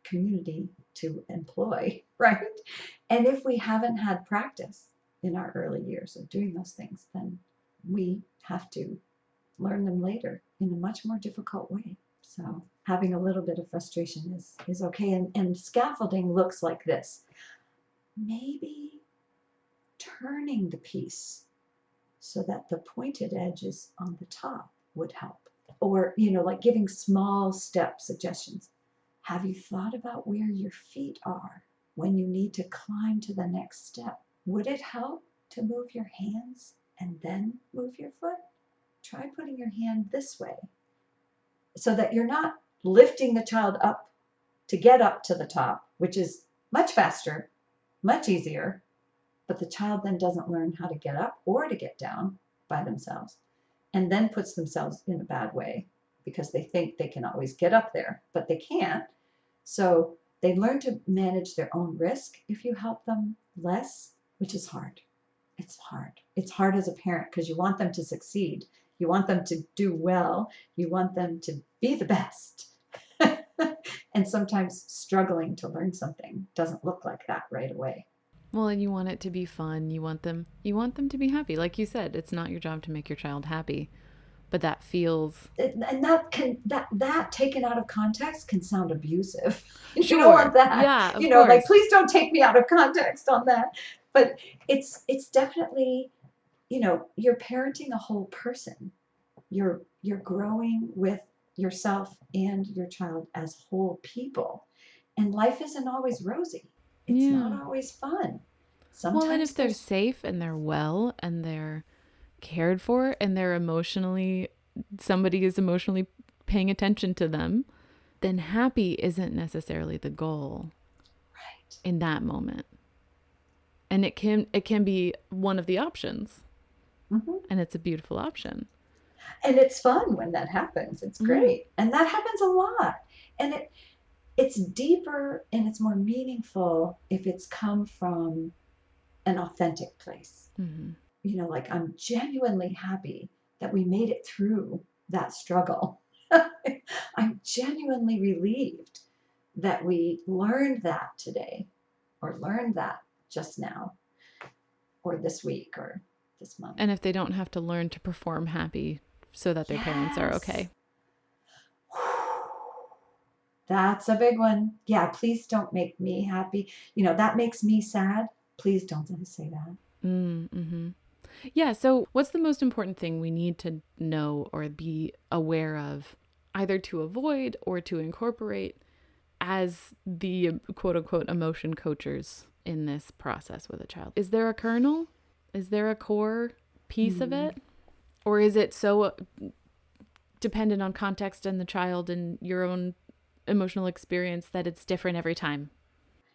community to employ, right? And if we haven't had practice in our early years of doing those things, then we have to learn them later in a much more difficult way. So having a little bit of frustration is okay. And scaffolding looks like this. Maybe turning the piece so that the pointed edge is on the top would help. Or, like giving small step suggestions. Have you thought about where your feet are when you need to climb to the next step? Would it help to move your hands and then move your foot? Try putting your hand this way so that you're not lifting the child up to get up to the top, which is much faster, much easier, but the child then doesn't learn how to get up or to get down by themselves, and then puts themselves in a bad way because they think they can always get up there, but they can't. So they learn to manage their own risk if you help them less, which is hard. It's hard. It's hard as a parent because you want them to succeed. You want them to do well. You want them to be the best. And sometimes struggling to learn something doesn't look like that right away. Well, and you want it to be fun. You want them to be happy. Like you said, it's not your job to make your child happy, but that feels, and that taken out of context can sound abusive. You Sure. don't want that. Yeah, of Like, course. please don't take me out of context on that. But it's definitely, you're parenting a whole person. You're growing with yourself and your child as whole people. And life isn't always rosy. It's not always fun. Sometimes well, and if they're safe and they're well and they're cared for and somebody is emotionally paying attention to them, then happy isn't necessarily the goal. Right. In that moment. And it can be one of the options. Mm-hmm. And it's a beautiful option. And it's fun when that happens. It's great. Mm-hmm. And that happens a lot. And it's deeper and it's more meaningful if it's come from an authentic place. Mm-hmm. Like, I'm genuinely happy that we made it through that struggle. I'm genuinely relieved that we learned that today, or learned that just now, or this week, or this month. And if they don't have to learn to perform happy so that their parents are okay. That's a big one. Yeah, please don't make me happy. That makes me sad. Please don't say that. Mm-hmm. Yeah, so what's the most important thing we need to know or be aware of, either to avoid or to incorporate as the quote-unquote emotion coachers in this process with a child? Is there a kernel? Is there a core piece of it? Or is it so dependent on context and the child and your own emotional experience that it's different every time?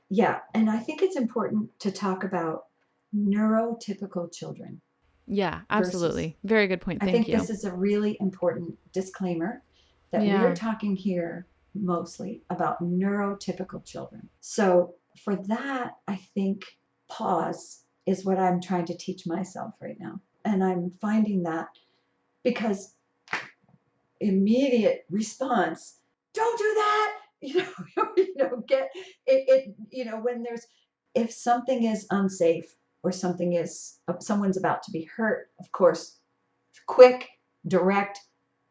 Yeah, and I think it's important to talk about neurotypical children. Yeah, absolutely. Very good point. Thank you. I think this is a really important disclaimer that we're talking here mostly about neurotypical children. So for that, I think pause is what I'm trying to teach myself right now. And I'm finding that because immediate response, don't do that, get it, when if something is unsafe or someone's about to be hurt, of course, quick, direct,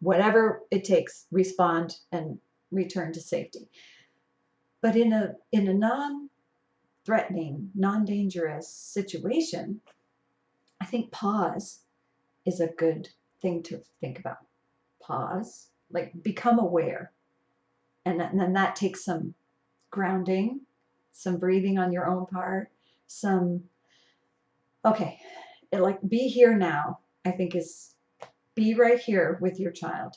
whatever it takes, respond and return to safety. But in a non-threatening, non-dangerous situation, I think pause is a good thing to think about. Pause, like become aware. And then that takes some grounding, some breathing on your own part, be here now, I think is be right here with your child.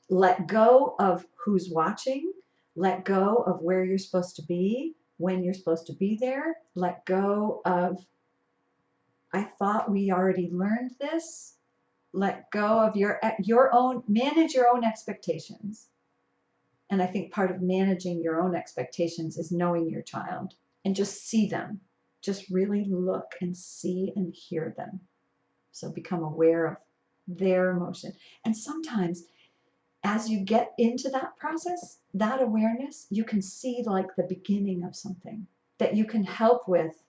Let go of who's watching, let go of where you're supposed to be, when you're supposed to be there, let go of, I thought we already learned this. Let go of manage your own expectations. And I think part of managing your own expectations is knowing your child and just see them. Just really look and see and hear them. So become aware of their emotion. And sometimes as you get into that process, that awareness, you can see like the beginning of something that you can help with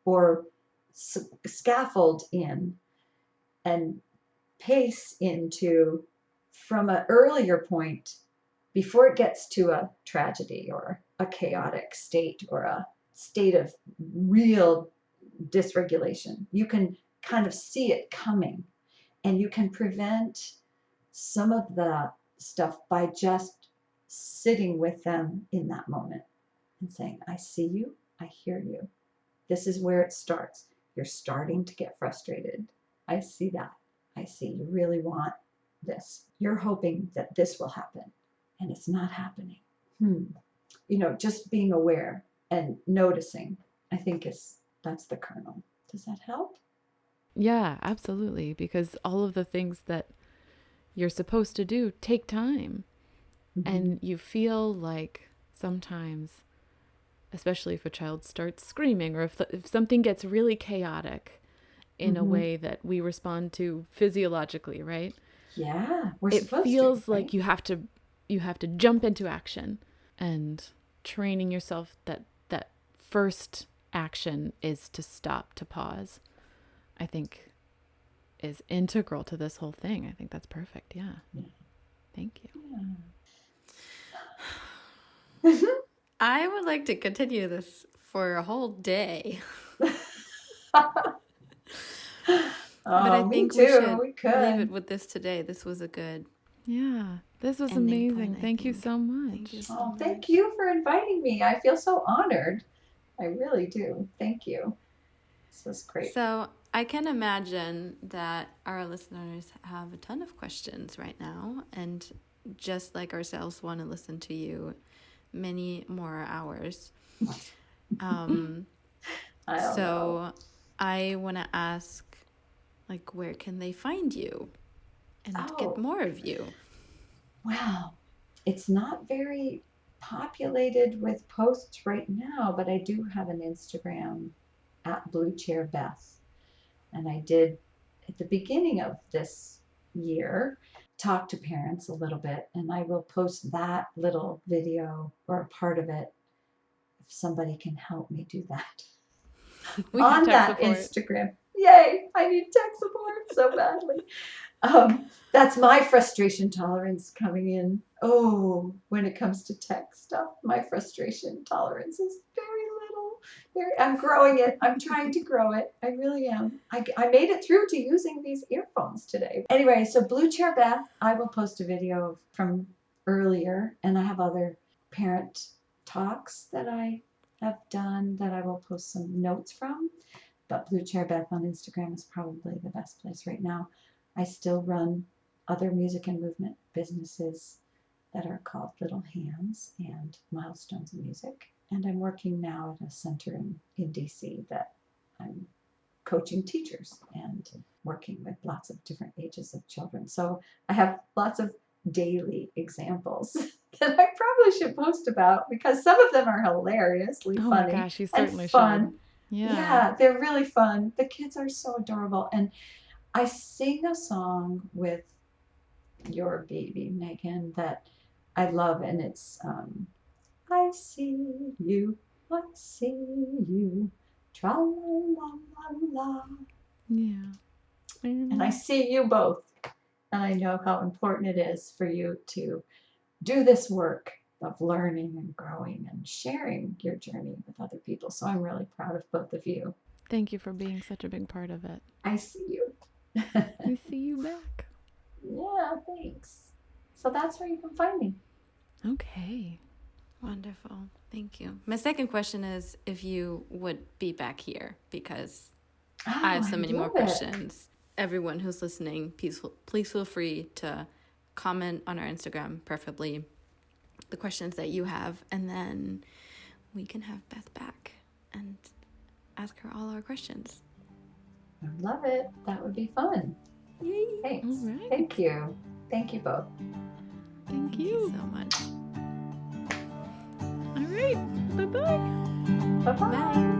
or scaffold in and pace into from an earlier point before it gets to a tragedy or a chaotic state or a state of real dysregulation. You can kind of see it coming, and you can prevent some of the stuff by just sitting with them in that moment and saying, I see you, I hear you. This is where it starts. You're starting to get frustrated. I see that. I see you really want this. You're hoping that this will happen, and it's not happening. Just being aware and noticing, I think that's the kernel. Does that help? Yeah, absolutely. Because all of the things that you're supposed to do take time. Mm-hmm. And you feel like sometimes, especially if a child starts screaming or if something gets really chaotic in a way that we respond to physiologically, right? Yeah, it feels to, right? Like you have to jump into action, and training yourself that first action is to stop, to pause, I think is integral to this whole thing. I think that's perfect. Yeah. Thank you. Yeah. I would like to continue this for a whole day. But I think we should leave it with this today. This was a good. Yeah, this was amazing. Thank you so much. Thank you so much. Thank you for inviting me. I feel so honored. I really do. Thank you. This was great. So I can imagine that our listeners have a ton of questions right now, and just like ourselves, want to listen to you many more hours. I want to ask, like, where can they find you and get more of you? Well, it's not very populated with posts right now, but I do have an Instagram at Blue Chair Beth. And I did, at the beginning of this year, talk to parents a little bit, and I will post that little video or a part of it if somebody can help me do that. On that support. Instagram. Yay! I need tech support so badly. That's my frustration tolerance coming in. Oh, when it comes to tech stuff, my frustration tolerance is very little. I'm growing it. I'm trying to grow it. I really am. I made it through to using these earphones today. Anyway, so Blue Chair Beth, I will post a video from earlier, and I have other parent talks that I have done that I will post some notes from. But Blue Chair Beth on Instagram is probably the best place right now. I still run other music and movement businesses that are called Little Hands and Milestones in Music. And I'm working now at a center in DC that I'm coaching teachers and working with lots of different ages of children. So I have lots of daily examples that I probably should post about, because some of them are hilariously funny. Oh my gosh, you certainly and fun. Should. Yeah, they're really fun. The kids are so adorable. And I sing a song with your baby, Megan, that I love, and it's I see you, I see you, tra la la la la. Yeah. And I see you both. And I know how important it is for you to do this work of learning and growing and sharing your journey with other people. So I'm really proud of both of you. Thank you for being such a big part of it. I see you. I see you back. Yeah, thanks. So that's where you can find me. Okay. Wonderful. Thank you. My second question is if you would be back here, because I have so many more questions. Everyone who's listening, please feel free to comment on our Instagram, preferably the questions that you have, and then we can have Beth back and ask her all our questions. I love it. That would be fun. Yay! Thanks. All right. Thank you. Thank you both. Thank Thank you. you so much. All right. Bye-bye. Bye-bye. Bye.